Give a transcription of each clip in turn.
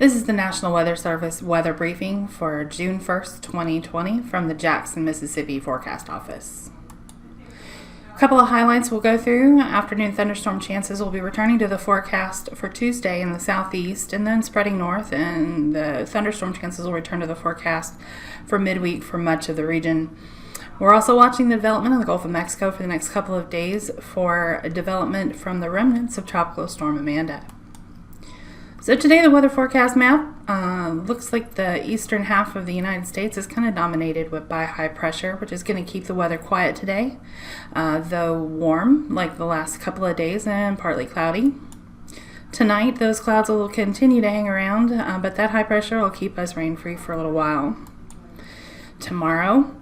This is the National Weather Service weather briefing for June 1st, 2020 from the Jackson, Mississippi Forecast Office. A couple of highlights we'll go through. Afternoon thunderstorm chances will be returning to the forecast for Tuesday in the southeast and then spreading north, and the thunderstorm chances will return to the forecast for midweek for much of the region. We're also watching the development of the Gulf of Mexico for the next couple of days for a development from the remnants of Tropical Storm Amanda. So today the weather forecast map looks like the eastern half of the United States is kind of dominated by high pressure, which is going to keep the weather quiet today, though warm like the last couple of days and partly cloudy. Tonight those clouds will continue to hang around, but that high pressure will keep us rain-free for a little while. Tomorrow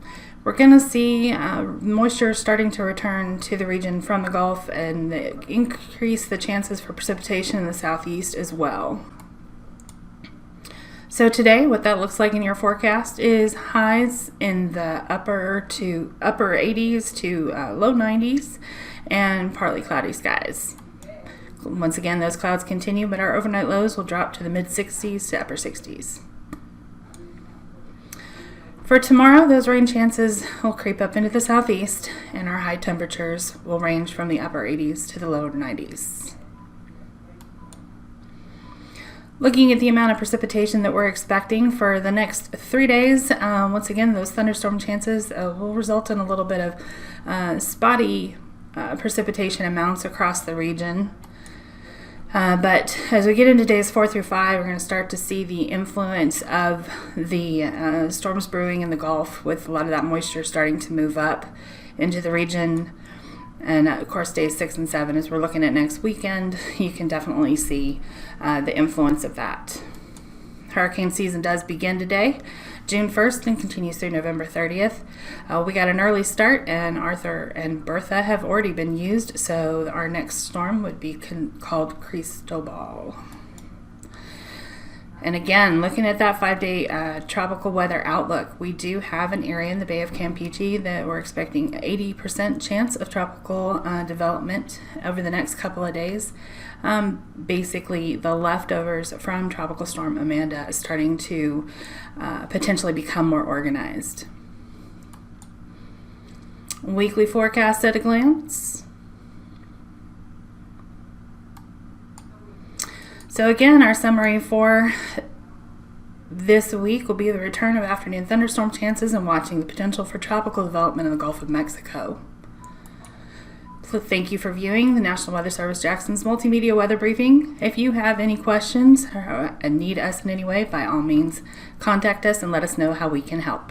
we're going to see moisture starting to return to the region from the Gulf and increase the chances for precipitation in the southeast as well. So today, what that looks like in your forecast is highs in the upper 80s to low 90s and partly cloudy skies. Once again, those clouds continue, but our overnight lows will drop to the mid 60s to upper 60s. For tomorrow, those rain chances will creep up into the southeast, and our high temperatures will range from the upper 80s to the lower 90s. Looking at the amount of precipitation that we're expecting for the next 3 days, once again, those thunderstorm chances will result in a little bit of spotty precipitation amounts across the region. But as we get into days 4 through 5, we're going to start to see the influence of the storms brewing in the Gulf, with a lot of that moisture starting to move up into the region. And of course, days 6 and 7, as we're looking at next weekend, you can definitely see the influence of that. Hurricane season does begin today, June 1st, and continues through November 30th. We got an early start, and Arthur and Bertha have already been used, so our next storm would be called Cristobal. And again, looking at that 5-day tropical weather outlook, we do have an area in the Bay of Campeche that we're expecting 80% chance of tropical development over the next couple of days. Basically, the leftovers from Tropical Storm Amanda is starting to potentially become more organized. Weekly forecast at a glance. So again, our summary for this week will be the return of afternoon thunderstorm chances and watching the potential for tropical development in the Gulf of Mexico. So thank you for viewing the National Weather Service Jackson's multimedia weather briefing. If you have any questions or need us in any way, by all means, contact us and let us know how we can help.